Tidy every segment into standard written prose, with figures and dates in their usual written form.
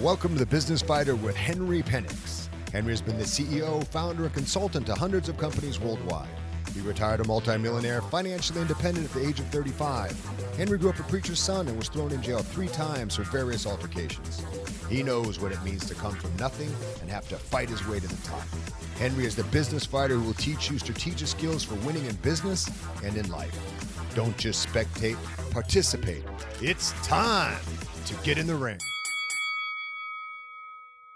Welcome to The Business Fighter with Henry Penix. Henry has been the CEO, founder, and consultant to hundreds of companies worldwide. He retired a multimillionaire, financially independent at the age of 35. Henry grew up a preacher's son and was thrown in jail 3 times for various altercations. He knows what it means to come from nothing and have to fight his way to the top. Henry is the business fighter who will teach you strategic skills for winning in business and in life. Don't just spectate, participate. It's time to get in the ring.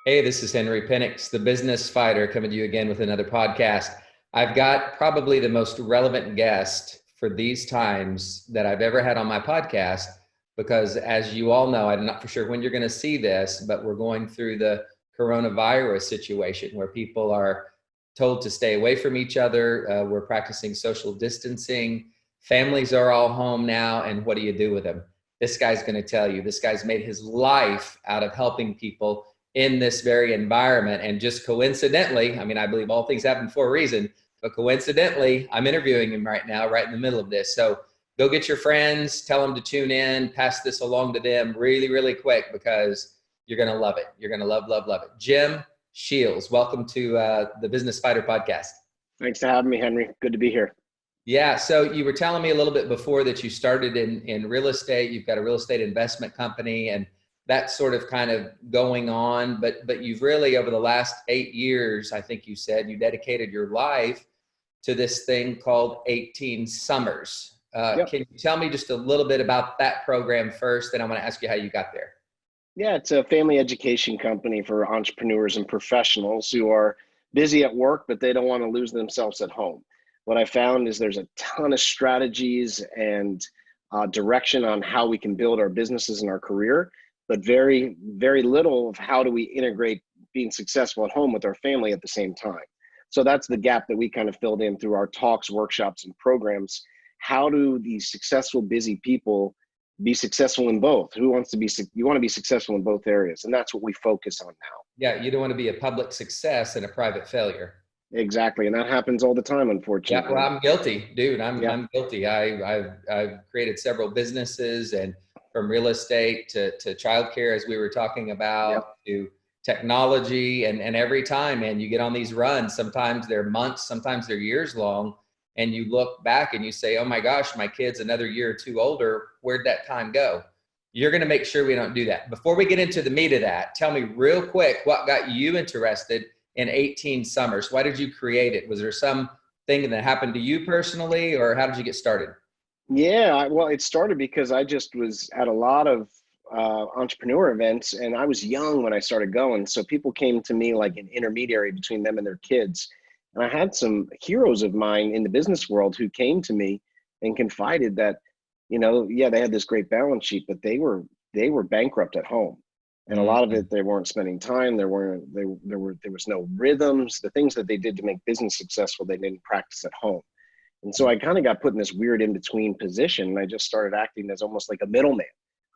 Hey, this is Henry Penix, the business fighter, coming to you again with another podcast. I've got probably the most relevant guest for these times that I've ever had on my podcast, because as you all know, I'm not for sure when you're going to see this, but we're going through the coronavirus situation where people are told to stay away from each other. We're practicing social distancing. Families are all home now. And what do you do with them? This guy's going to tell you. This guy's made his life out of helping people in this very environment. And just coincidentally, I mean, I believe all things happen for a reason, but coincidentally, I'm interviewing him right now, right in the middle of this. So go get your friends, tell them to tune in, pass this along to them really, really quick, because you're going to love it. You're going to love, love, love it. Jim Sheils, welcome to the Business Fighter podcast. Thanks for having me, Henry. Good to be here. Yeah. So you were telling me a little bit before that you started in real estate. You've got a real estate investment company, and that's sort of kind of going on, but you've really, over the last 8 years, I think you said, you dedicated your life to this thing called 18 Summers. Yep. Can you tell me just a little bit about that program first? Then I'm going to ask you how you got there. Yeah, it's a family education company for entrepreneurs and professionals who are busy at work, but they don't want to lose themselves at home. What I found is there's a ton of strategies and direction on how we can build our businesses and our career, but very, very little of how do we integrate being successful at home with our family at the same time. So that's the gap that we kind of filled in through our talks, workshops, and programs. How do these successful, busy people be successful in both? You want to be successful in both areas. And that's what we focus on now. Yeah, you don't want to be a public success and a private failure. Exactly. And that happens all the time, unfortunately. Yeah, well, I'm guilty, dude. I'm guilty. I've created several businesses, and from real estate to childcare, as we were talking about, to technology, and every time, man, you get on these runs. Sometimes they're months, sometimes they're years long, and you look back and you say, oh my gosh, my kid's another year or two older. Where'd that time go? You're going to make sure we don't do that. Before we get into the meat of that, tell me real quick, what got you interested in 18 Summers? Why did you create it? Was there some thing that happened to you personally, or how did you get started? Yeah, well, it started because I just was at a lot of entrepreneur events, and I was young when I started going. So people came to me like an intermediary between them and their kids. And I had some heroes of mine in the business world who came to me and confided that, they had this great balance sheet, but they were bankrupt at home. And a lot of it, they weren't spending time. There was no rhythms. The things that they did to make business successful, they didn't practice at home. And so I kind of got put in this weird in-between position, and I just started acting as almost like a middleman.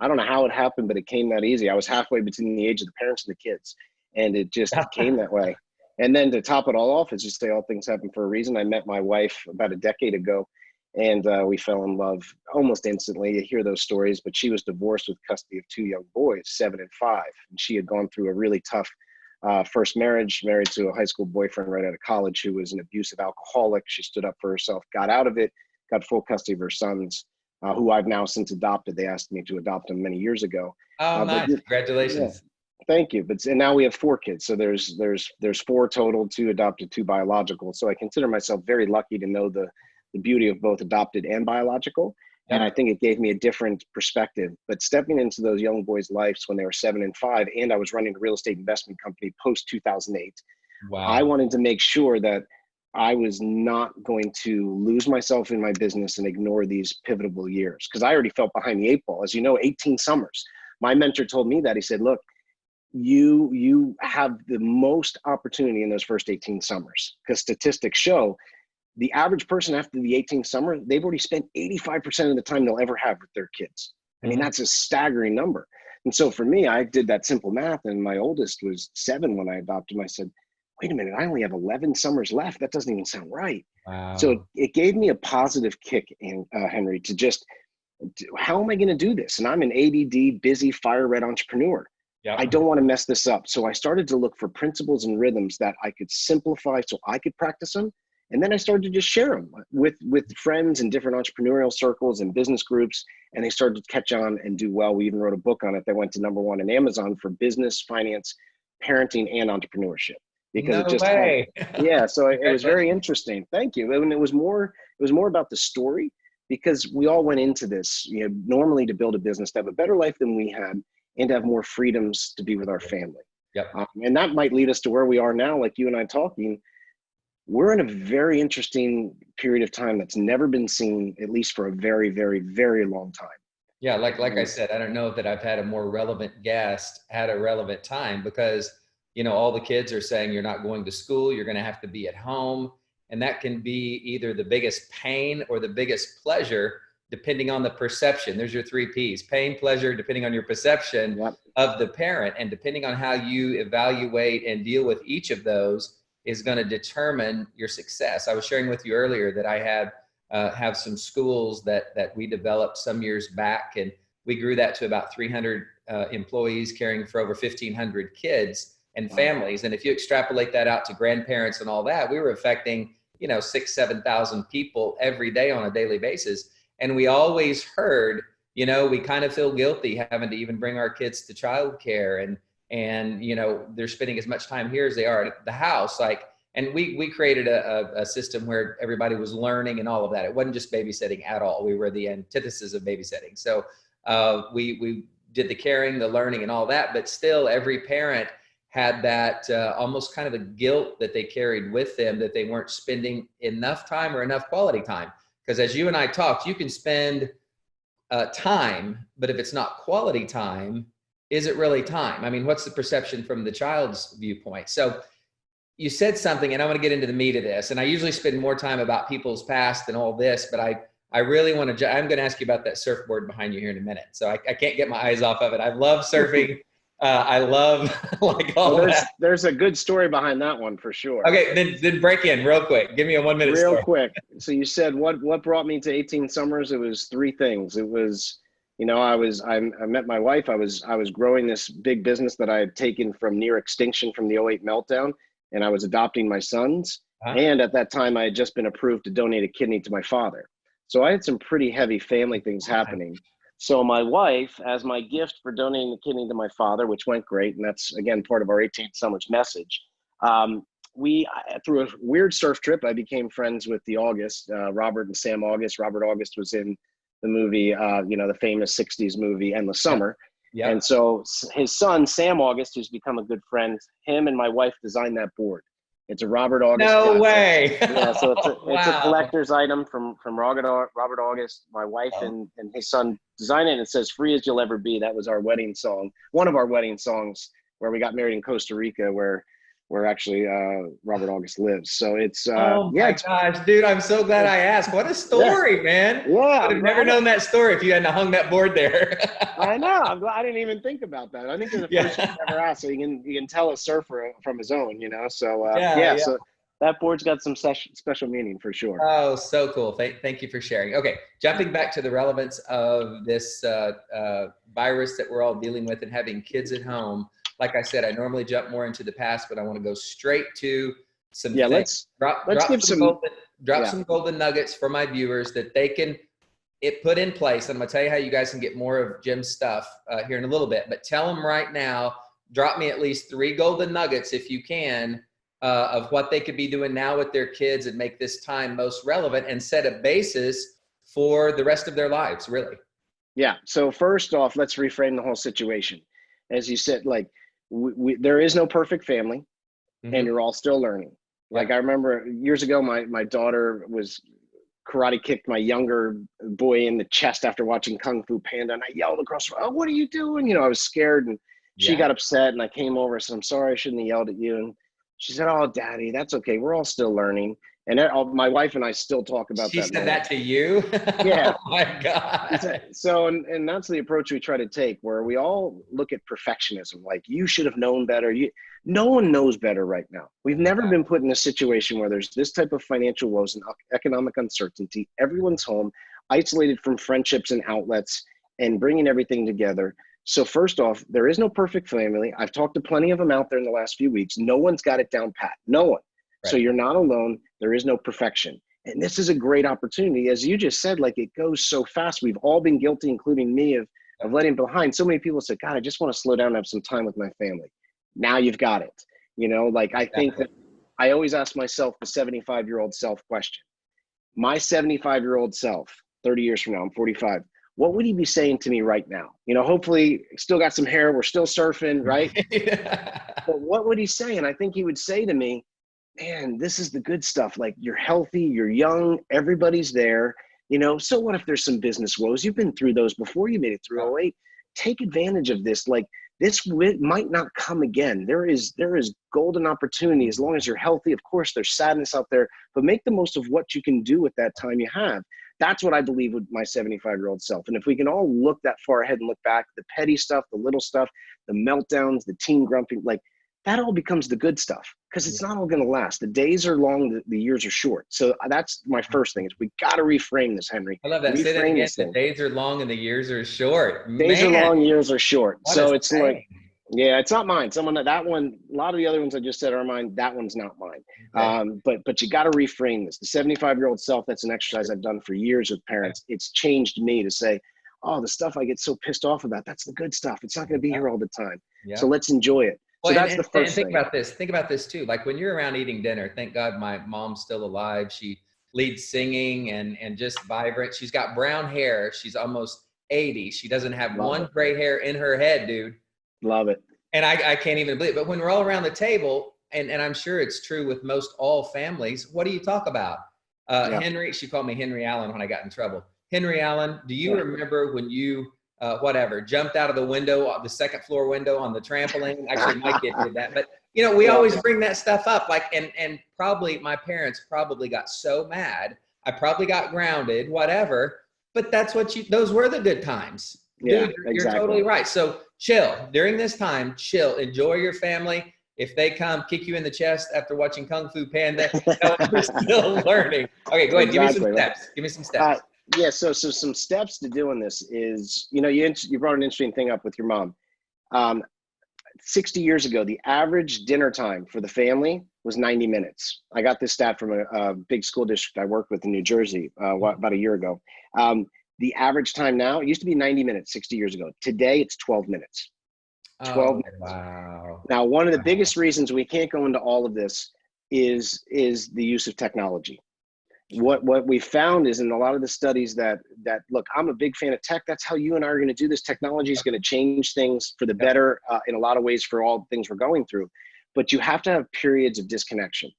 I don't know how it happened, but it came that easy. I was halfway between the age of the parents and the kids, and it just came that way. And then to top it all off, as you say, all things happen for a reason. I met my wife about a decade ago, and we fell in love almost instantly. You hear those stories, but she was divorced with custody of 2 young boys, 7 and 5. And she had gone through a really tough first marriage, married to a high school boyfriend right out of college who was an abusive alcoholic. She stood up for herself, got out of it, got full custody of her sons, who I've now since adopted. They asked me to adopt them many years ago. Oh, nice. Congratulations. Yeah, thank you. And now we have 4 kids. So there's 4 total, 2 adopted, 2 biological. So I consider myself very lucky to know the beauty of both adopted and biological. And I think it gave me a different perspective. But stepping into those young boys' lives when they were 7 and 5, and I was running a real estate investment company post 2008, wow. I wanted to make sure that I was not going to lose myself in my business and ignore these pivotal years, because I already felt behind the 8 ball. As you know, 18 summers. My mentor told me that. He said, look, you have the most opportunity in those first 18 summers, because statistics show the average person after the 18th summer, they've already spent 85% of the time they'll ever have with their kids. I mean, that's a staggering number. And so for me, I did that simple math, and my oldest was 7 when I adopted him. I said, wait a minute, I only have 11 summers left. That doesn't even sound right. Wow. So it gave me a positive kick, Henry, to just, how am I going to do this? And I'm an ADD, busy, fire red entrepreneur. Yeah. I don't want to mess this up. So I started to look for principles and rhythms that I could simplify so I could practice them. And then I started to just share them with friends in different entrepreneurial circles and business groups. And they started to catch on and do well. We even wrote a book on it that went to #1 in Amazon for business, finance, parenting, and entrepreneurship. Because No it just way. yeah. So it was very Congratulations. interesting. Thank you. And it was more about the story, because we all went into this, normally to build a business, to have a better life than we had, and to have more freedoms to be with our family. Yep. And that might lead us to where we are now, like you and I talking. We're in a very interesting period of time that's never been seen, at least for a very, very, very long time. Yeah, like I said, I don't know that I've had a more relevant guest at a relevant time, because all the kids are saying you're not going to school, you're going to have to be at home, and that can be either the biggest pain or the biggest pleasure, depending on the perception. There's your 3 P's: pain, pleasure, depending on your perception Yep. of the parent, and depending on how you evaluate and deal with each of those is going to determine your success. I was sharing with you earlier that I have some schools that we developed some years back, and we grew that to about 300 employees, caring for over 1,500 kids and families. And if you extrapolate that out to grandparents and all that, we were affecting 6,000 to 7,000 people every day on a daily basis. And we always heard, we kind of feel guilty having to even bring our kids to childcare, and they're spending as much time here as they are at the house. And we created a system where everybody was learning and all of that. It wasn't just babysitting at all. We were the antithesis of babysitting. So we did the caring, the learning, and all that. But still, every parent had that almost kind of a guilt that they carried with them, that they weren't spending enough time or enough quality time. Because as you and I talked, you can spend time, but if it's not quality time, is it really time? I mean, what's the perception from the child's viewpoint? So you said something, and I want to get into the meat of this. And I usually spend more time about people's past and all this, but I really want to, I'm going to ask you about that surfboard behind you here in a minute. So I can't get my eyes off of it. I love surfing. I love that. There's a good story behind that one for sure. Okay, then break in real quick. Give me a 1 minute story. Real quick. So you said what brought me to 18 Summers? It was 3 things. It was, I met my wife. I was growing this big business that I had taken from near extinction from the '08 meltdown, and I was adopting my sons. And at that time, I had just been approved to donate a kidney to my father. So I had some pretty heavy family things happening. So my wife, as my gift for donating the kidney to my father, which went great, and that's, again, part of our 18 Summers message, through a weird surf trip, I became friends with the August, Robert and Sam August. Robert August was in the movie, the famous 60s movie, Endless Summer. Yep. And so his son, Sam August, who's become a good friend, him and my wife designed that board. It's a Robert August. No way. Yeah, so it's a collector's item from Robert August. My wife and his son designed it, and it says "Free as You'll Ever Be." That was our wedding song, one of our wedding songs, where we got married in Costa Rica, where actually Robert August lives. So it's oh my gosh, dude, I'm so glad I asked. What a story, man. Yeah, I'd have never known that story if you hadn't hung that board there. I know. I'm glad I didn't even think about that. I think it's the first time I ever asked. So you can tell a surfer from his own, So so that board's got some special meaning for sure. Oh, so cool. Thank you for sharing. Okay, jumping back to the relevance of this virus that we're all dealing with and having kids at home. Like I said, I normally jump more into the past, but I want to go straight to some things. Let's give some golden nuggets for my viewers that they can put in place. I'm going to tell you how you guys can get more of Jim's stuff here in a little bit, but tell them right now, drop me at least 3 golden nuggets if you can of what they could be doing now with their kids and make this time most relevant and set a basis for the rest of their lives, really. Yeah. So first off, let's reframe the whole situation. As you said, there is no perfect family, and you're all still learning. Like I remember years ago, my daughter was karate kicked my younger boy in the chest after watching Kung Fu Panda, and I yelled across, "Oh, what are you doing?" I was scared, and she got upset, and I came over and said, "I'm sorry, I shouldn't have yelled at you." And she said, "Oh, Daddy, that's okay. We're all still learning." And my wife and I still talk about that. She said that to you? Yeah. Oh my God. So, and that's the approach we try to take, where we all look at perfectionism. Like, you should have known better. No one knows better right now. We've never been put in a situation where there's this type of financial woes and economic uncertainty. Everyone's home, isolated from friendships and outlets, and bringing everything together. So first off, there is no perfect family. I've talked to plenty of them out there in the last few weeks. No one's got it down pat. No one. So Right. you're not alone. There is no perfection. And this is a great opportunity. As you just said, like, it goes so fast. We've all been guilty, including me, of letting behind. So many people say, God, I just want to slow down and have some time with my family. Now you've got it. You know, like, I think that I always ask myself the 75-year-old self question. My 75-year-old self, 30 years from now, I'm 45. What would he be saying to me right now? You know, hopefully still got some hair. We're still surfing, right? But what would he say? And I think he would say to me, man, this is the good stuff. Like, you're healthy, you're young, everybody's there. You know, so what if there's some business woes? You've been through those before. You made it through 08. Take advantage of this. Like, this might not come again. There is golden opportunity as long as you're healthy. Of course, there's sadness out there, but make the most of what you can do with that time you have. That's what I believe with my 75-year-old self. And if we can all look that far ahead and look back, the petty stuff, the little stuff, the meltdowns, the teen grumping, like, that all becomes the good stuff, because it's not all going to last. The days are long, the years are short. So that's my first thing, is we got to reframe this, Henry. I love that. Say that again. The days are long and the years are short. Days are long, years are short. So it's saying. like, yeah, it's not mine. That one, a lot of the other ones I just said are mine. That one's not mine. Okay. But you got to reframe this. The 75-year-old self, that's an exercise I've done for years with parents. It's changed me to say, oh, the stuff I get so pissed off about, that's the good stuff. It's not going to be here all the time. So let's enjoy it. Well, so that's the first thing. Think about this too. Like, when you're around eating dinner, thank God my mom's still alive. She leads singing and just vibrant. She's got brown hair. She's almost 80. She doesn't have one gray hair in her head, dude. Love it. And I can't even believe it. But when we're all around the table, and I'm sure it's true with most all families, what do you talk about? Henry, she called me Henry Allen when I got in trouble. Henry Allen, do you remember when you jumped out of the window, the second floor window on the trampoline? Actually, my kid did that. But, you know, we always bring that stuff up. Like, and probably my parents probably got so mad. I probably got grounded, whatever. But that's those were the good times. Yeah, dude, you're totally right. So chill. During this time, chill. Enjoy your family. If they come kick you in the chest after watching Kung Fu Panda, we're still learning. Okay, go ahead. Give me some steps. Give me some steps. Yeah, so some steps to doing this is, you know, you brought an interesting thing up with your mom. 60 years ago, the average dinner time for the family was 90 minutes. I got this stat from a big school district I worked with in New Jersey about a year ago. The average time now, it used to be 90 minutes 60 years ago. Today, it's 12 minutes. 12 minutes. Wow. Now, one of the biggest reasons we can't go into all of this is the use of technology. What we found is in a lot of the studies that look, I'm a big fan of tech. That's how you and I are going to do this. Technology is going to change things for the better in a lot of ways for all the things we're going through. But you have to have periods of disconnection.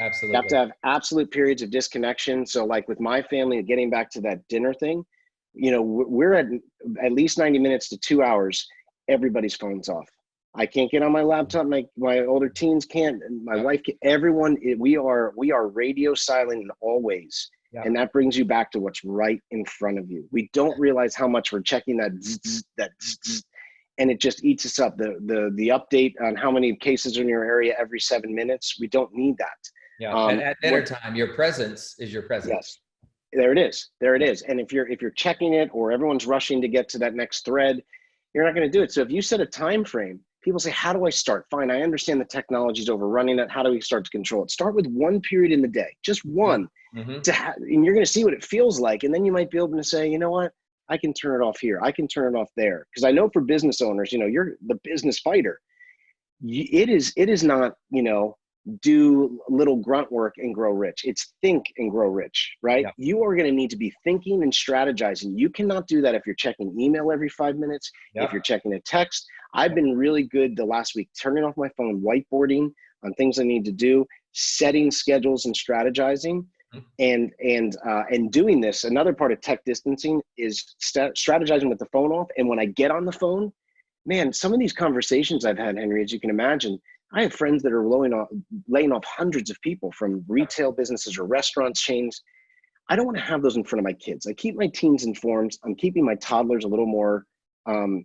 Absolutely. You have to have absolute periods of disconnection. So like with my family, getting back to that dinner thing, you know, we're at least 90 minutes to 2 hours. Everybody's phone's off. I can't get on my laptop. My older teens can't. And my wife can't. Everyone, we are radio silent in all ways. Yep. And that brings you back to what's right in front of you. We don't realize how much we're checking that and it just eats us up. The update on how many cases are in your area every 7 minutes. We don't need that. Yeah. And at dinner time, your presence is your presence. Yes. There it is. There it is. And if you're checking it, or everyone's rushing to get to that next thread, you're not going to do it. So if you set a time frame, people say, how do I start? Fine, I understand the technology's overrunning it. How do we start to control it? Start with one period in the day, just one, and you're going to see what it feels like. And then you might be able to say, you know what? I can turn it off here. I can turn it off there. Because I know for business owners, you know, you're the business fighter. It is not, you know, do little grunt work and grow rich. It's think and grow rich, right? Yep. You are going to need to be thinking and strategizing. You cannot do that if you're checking email every 5 minutes, if you're checking a text. I've been really good the last week, turning off my phone, whiteboarding on things I need to do, setting schedules and strategizing, and doing this. Another part of tech distancing is strategizing with the phone off. And when I get on the phone, man, some of these conversations I've had, Henry, as you can imagine, I have friends that are laying off hundreds of people from retail businesses or restaurants chains. I don't want to have those in front of my kids. I keep my teens informed. I'm keeping my toddlers a little more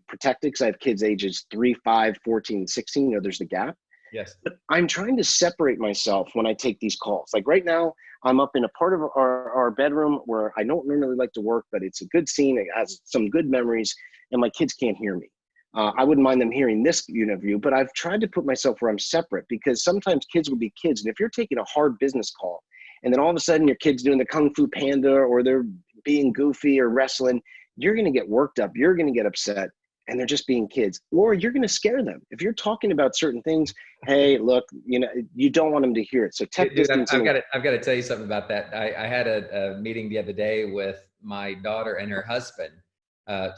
protected because I have kids ages 3, 5, 14, 16. You know, there's the gap. Yes. But I'm trying to separate myself when I take these calls. Like right now, I'm up in a part of our bedroom where I don't normally like to work, but it's a good scene. It has some good memories, and my kids can't hear me. I wouldn't mind them hearing this interview, but I've tried to put myself where I'm separate, because sometimes kids will be kids. And if you're taking a hard business call and then all of a sudden your kid's doing the Kung Fu Panda, or they're being goofy or wrestling, you're going to get worked up. You're going to get upset, and they're just being kids, or you're going to scare them. If you're talking about certain things, hey, look, you don't want them to hear it. So tech distancing. I've got to tell you something about that. I had a meeting the other day with my daughter and her husband.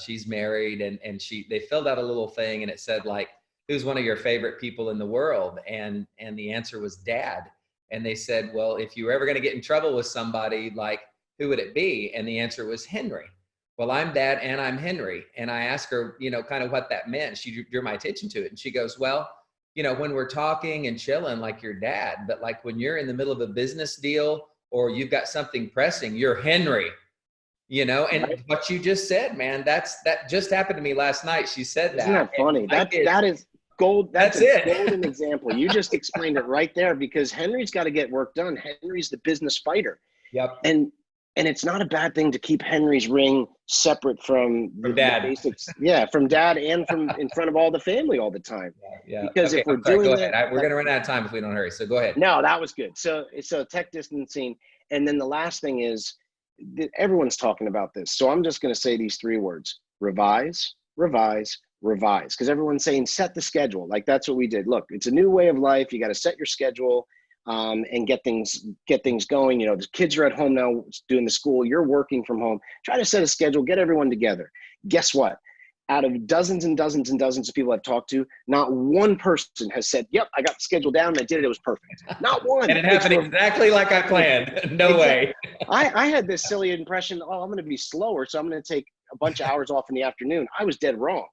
She's married, and they filled out a little thing, and it said, like, who's one of your favorite people in the world? And the answer was Dad. And they said, well, if you were ever going to get in trouble with somebody, like, who would it be? And the answer was Henry. Well, I'm Dad and I'm Henry. And I asked her, kind of what that meant. She drew my attention to it. And she goes, well, when we're talking and chilling, like, you're Dad, but like when you're in the middle of a business deal or you've got something pressing, you're Henry. And right. What you just said, man, that just happened to me last night. She said that. Isn't that funny? That is gold. That's a golden example. You just explained it right there, because Henry's got to get work done. Henry's the business fighter. Yep. And it's not a bad thing to keep Henry's ring separate from Dad. The basics. Yeah, from Dad and from in front of all the family all the time. Yeah. Because okay, if we're doing that, we're going to run out of time if we don't hurry. So go ahead. No, that was good. So tech distancing. And then the last thing is, everyone's talking about this. So I'm just going to say these 3 words: revise, revise, revise. Because everyone's saying set the schedule. Like, that's what we did. Look, it's a new way of life. You got to set your schedule. And get things going. The kids are at home now doing the school. You're working from home. Try to set a schedule, get everyone together. Guess what? Out of dozens and dozens and dozens of people I've talked to, not one person has said, yep, I got the schedule down and I did it. It was perfect. Not one. And it happened exactly like I planned. No way. I had this silly impression, I'm going to be slower, so I'm going to take a bunch of hours off in the afternoon. I was dead wrong.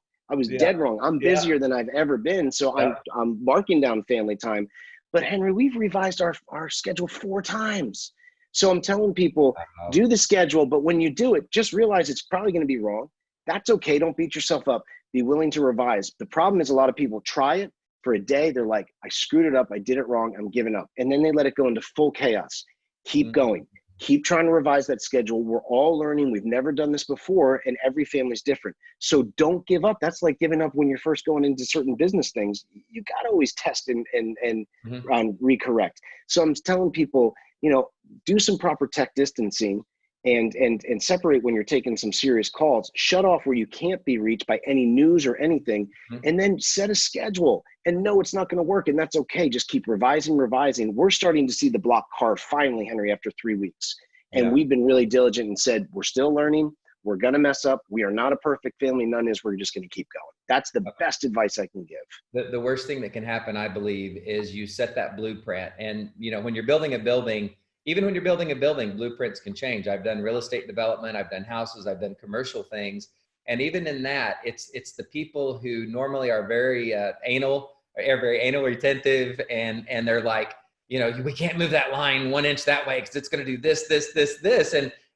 Dead wrong. I'm busier than I've ever been. So I'm marking down family time. But Henry, we've revised our schedule 4 times. So I'm telling people, do the schedule, but when you do it, just realize it's probably going to be wrong. That's okay. Don't beat yourself up. Be willing to revise. The problem is, a lot of people try it for a day. They're like, I screwed it up. I did it wrong. I'm giving up. And then they let it go into full chaos. Keep going. Keep trying to revise that schedule. We're all learning. We've never done this before, and every family's different. So don't give up. That's like giving up when you're first going into certain business things. You got to always test and recorrect. So I'm telling people, do some proper tech distancing and separate when you're taking some serious calls. Shut off where you can't be reached by any news or anything, and then set a schedule and know it's not going to work, and that's okay. Just keep revising. We're starting to see the block carve finally, Henry, after 3 weeks. And we've been really diligent and said, we're still learning. We're going to mess up. We are not a perfect family. None is. We're just going to keep going. That's the best advice I can give. The worst thing that can happen, I believe, is you set that blueprint. And, when you're building a building, even when you're building a building, blueprints can change. I've done real estate development. I've done houses. I've done commercial things. And even in that, it's the people who normally are very anal retentive. And they're like, we can't move that line 1 inch that way because it's going to do this.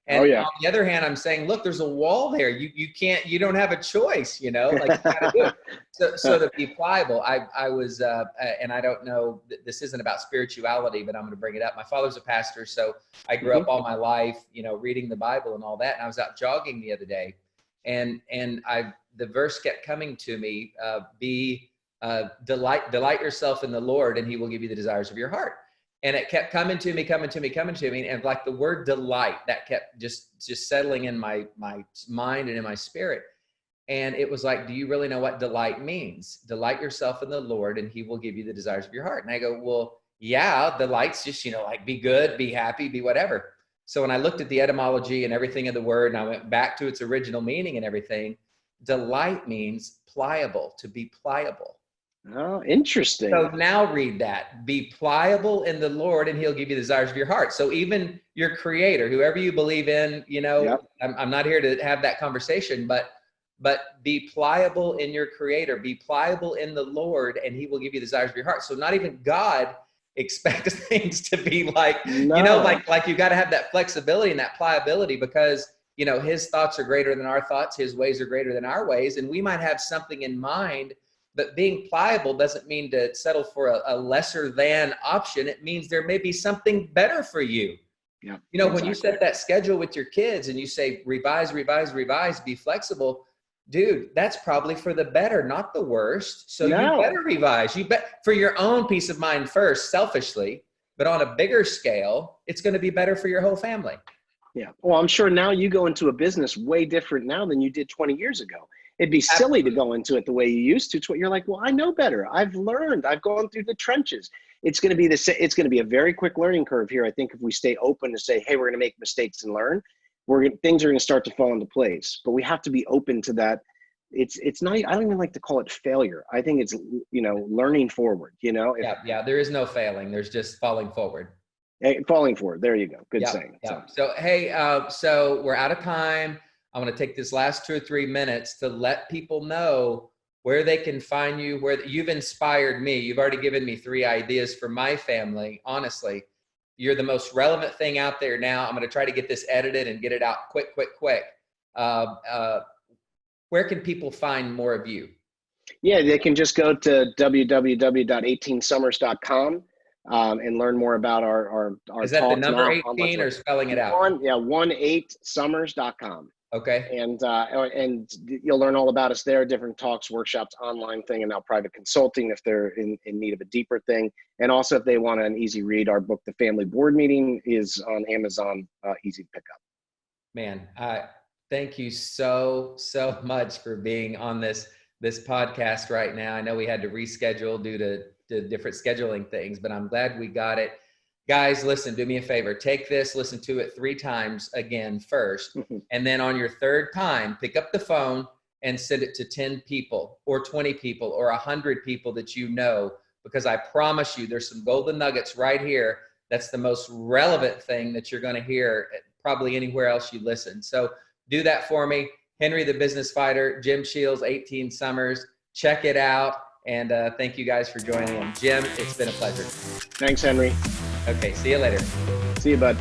And on the other hand, I'm saying, look, there's a wall there. You don't have a choice, like, you gotta do it. So to be pliable, I was, and I don't know, this isn't about spirituality, but I'm going to bring it up. My father's a pastor. So I grew up all my life, reading the Bible and all that. And I was out jogging the other day, and the verse kept coming to me, delight yourself in the Lord, and he will give you the desires of your heart. And it kept coming to me. And like the word delight, that kept just settling in my mind and in my spirit. And it was like, do you really know what delight means? Delight yourself in the Lord, and he will give you the desires of your heart. And I go, well, yeah, delight's just, like be good, be happy, be whatever. So when I looked at the etymology and everything of the word, and I went back to its original meaning and everything, delight means pliable, to be pliable. Oh, interesting. So now read that. Be pliable in the Lord, and he'll give you the desires of your heart. So even your creator, whoever you believe in, I'm not here to have that conversation, but be pliable in your creator. Be pliable in the Lord, and he will give you the desires of your heart. So not even God expects things to be like, like you got to have that flexibility and that pliability, because, his thoughts are greater than our thoughts. His ways are greater than our ways. And we might have something in mind, but being pliable doesn't mean to settle for a lesser than option. It means there may be something better for you. Yeah. When you set that schedule with your kids and you say, revise, be flexible, dude, that's probably for the better, not the worst. So No. you better revise. You bet for your own peace of mind first, selfishly, but on a bigger scale, it's going to be better for your whole family. Yeah. Well, I'm sure now you go into a business way different now than you did 20 years ago. It'd be silly Absolutely. to go into it the way you used to. You're like, well, I know better. I've learned. I've gone through the trenches. It's going to be it's going to be a very quick learning curve here. I think if we stay open to say, hey, we're going to make mistakes and learn, things are going to start to fall into place. But we have to be open to that. It's not. I don't even like to call it failure. I think it's learning forward. Yeah. There is no failing. There's just falling forward. Falling forward. There you go. Good saying. Yeah. So, hey, so we're out of time. I want to take this last 2 or 3 minutes to let people know where they can find you, where you've inspired me. You've already given me 3 ideas for my family. Honestly, you're the most relevant thing out there now. I'm going to try to get this edited and get it out quick. Where can people find more of you? Yeah, they can just go to www.18summers.com and learn more about our Is that the number now, 18 or spelling it out? 18summers.com. Okay. And you'll learn all about us there, different talks, workshops, online thing, and now private consulting if they're in need of a deeper thing. And also if they want an easy read, our book, The Family Board Meeting, is on Amazon, easy to pick up. Man, thank you so much for being on this podcast right now. I know we had to reschedule due to different scheduling things, but I'm glad we got it. Guys, listen, do me a favor. Take this, listen to it 3 times again first. And then on your 3rd time, pick up the phone and send it to 10 people or 20 people or 100 people that you know, because I promise you there's some golden nuggets right here. That's the most relevant thing that you're going to hear probably anywhere else you listen. So do that for me. Henry, the Business Fighter, Jim Sheils, 18 Summers. Check it out. And thank you guys for joining in. Jim, it's been a pleasure. Thanks, Henry. Okay, see you later. See you, bud.